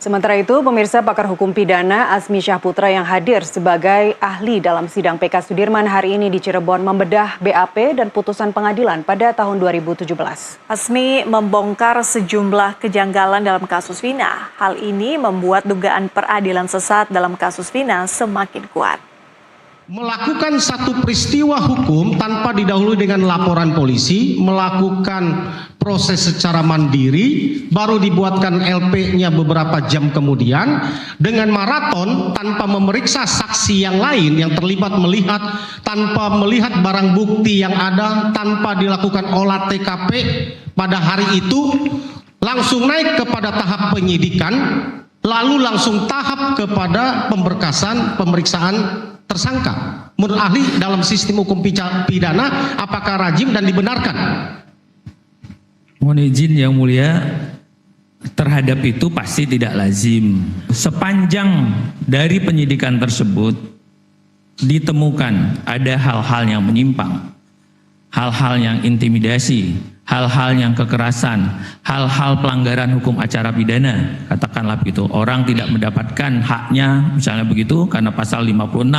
Sementara itu, pemirsa, pakar hukum pidana Azmi Syahputra yang hadir sebagai ahli dalam sidang PK Sudirman hari ini di Cirebon membedah BAP dan putusan pengadilan pada tahun 2017. Azmi membongkar sejumlah kejanggalan dalam kasus Vina. Hal ini membuat dugaan peradilan sesat dalam kasus Vina semakin kuat. Melakukan satu peristiwa hukum tanpa didahului dengan laporan polisi, melakukan proses secara mandiri, baru dibuatkan LP-nya beberapa jam kemudian, dengan maraton tanpa memeriksa saksi yang lain yang terlibat tanpa melihat barang bukti yang ada, tanpa dilakukan olah TKP pada hari itu, langsung naik kepada tahap penyidikan, lalu langsung tahap kepada pemeriksaan tersangka. Menurut ahli dalam sistem hukum pidana, apakah rajim dan dibenarkan? Mohon izin yang mulia, terhadap itu pasti tidak lazim. Sepanjang dari penyidikan tersebut ditemukan ada hal-hal yang menyimpang, hal-hal yang intimidasi, hal-hal yang kekerasan, hal-hal pelanggaran hukum acara pidana, katakanlah begitu, orang tidak mendapatkan haknya, misalnya begitu, karena pasal 56,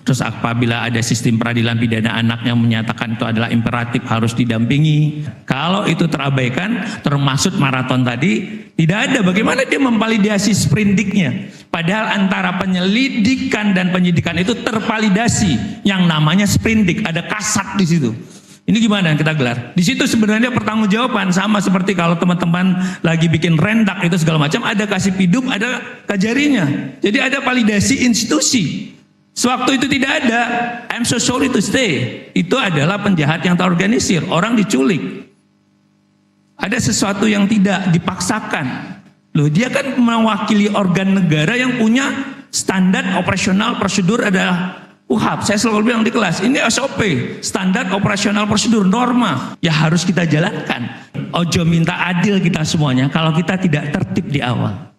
terus apabila ada sistem peradilan pidana anak yang menyatakan itu adalah imperatif harus didampingi, kalau itu terabaikan, termasuk maraton tadi, tidak ada, bagaimana dia memvalidasi sprindiknya, padahal antara penyelidikan dan penyidikan itu tervalidasi, yang namanya sprindik, ada kasat di situ. Ini gimana kita gelar? Di situ sebenarnya pertanggungjawaban sama seperti kalau teman-teman lagi bikin rendak itu segala macam, ada kasih pidum, ada kajarinya. Jadi ada validasi institusi. Sewaktu itu tidak ada, I'm so sorry to say, itu adalah penjahat yang terorganisir, orang diculik. Ada sesuatu yang tidak dipaksakan. Loh, dia kan mewakili organ negara yang punya standar operasional prosedur adalah UHAP. Saya selalu bilang di kelas, ini SOP, standar operasional prosedur, norma, ya harus kita jalankan. Ojo minta adil kita semuanya kalau kita tidak tertib di awal.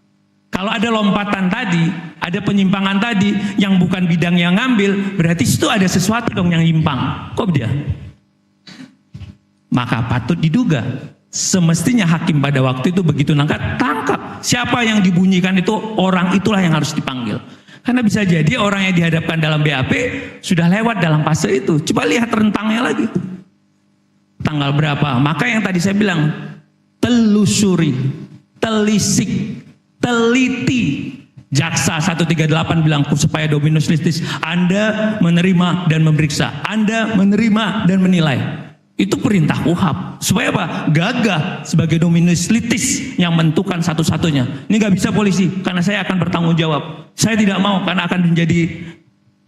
Kalau ada lompatan tadi, ada penyimpangan tadi yang bukan bidang yang ngambil, berarti situ ada sesuatu dong yang nyimpang. Kok dia? Maka patut diduga, semestinya hakim pada waktu itu begitu tangkap. Siapa yang dibunyikan itu, orang itulah yang harus dipanggil. Karena bisa jadi orang yang dihadapkan dalam BAP sudah lewat dalam fase itu. Coba lihat rentangnya lagi. Tanggal berapa? Maka yang tadi saya bilang, telusuri, telisik, teliti. Jaksa 138 bilang supaya dominus litis, Anda menerima dan memeriksa, Anda menerima dan menilai. Itu perintah UHAP. Supaya apa? Gagah sebagai dominus litis yang menentukan satu-satunya. Ini nggak bisa polisi, karena saya akan bertanggung jawab. Saya tidak mau, karena akan menjadi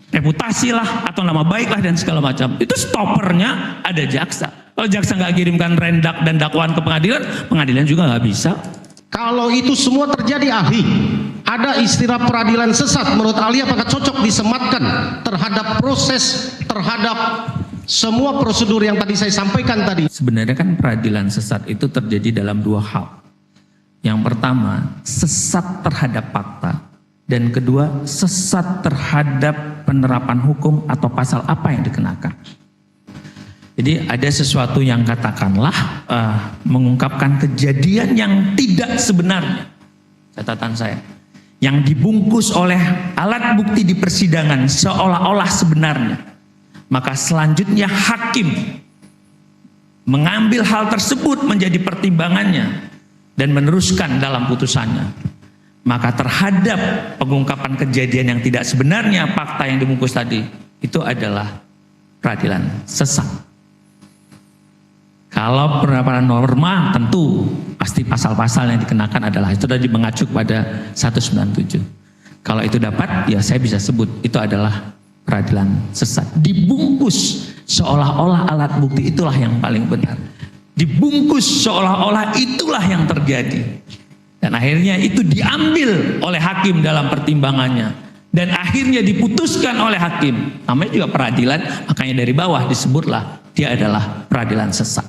reputasi lah, atau nama baik lah, dan segala macam. Itu stoppernya ada jaksa. Kalau jaksa nggak kirimkan rendak dan dakwaan ke pengadilan, pengadilan juga nggak bisa. Kalau itu semua terjadi ahli, ada istilah peradilan sesat. Menurut ahli apakah cocok disematkan terhadap proses, terhadap semua prosedur yang tadi saya sampaikan tadi? Sebenarnya kan peradilan sesat itu terjadi dalam dua hal. Yang pertama, sesat terhadap fakta. Dan kedua, sesat terhadap penerapan hukum atau pasal apa yang dikenakan. Jadi ada sesuatu yang katakanlah mengungkapkan kejadian yang tidak sebenarnya. Catatan saya. Yang dibungkus oleh alat bukti di persidangan seolah-olah sebenarnya. Maka selanjutnya hakim mengambil hal tersebut menjadi pertimbangannya dan meneruskan dalam putusannya. Maka terhadap pengungkapan kejadian yang tidak sebenarnya, fakta yang dibungkus tadi, itu adalah peradilan sesat. Kalau penerapan norma, tentu pasti pasal-pasal yang dikenakan adalah itu tadi mengacu pada 197. Kalau itu dapat, ya saya bisa sebut itu adalah peradilan sesat. Dibungkus seolah-olah alat bukti itulah yang paling benar. Dibungkus seolah-olah itulah yang terjadi. Dan akhirnya itu diambil oleh hakim dalam pertimbangannya. Dan akhirnya diputuskan oleh hakim. Namanya juga peradilan, makanya dari bawah disebutlah dia adalah peradilan sesat.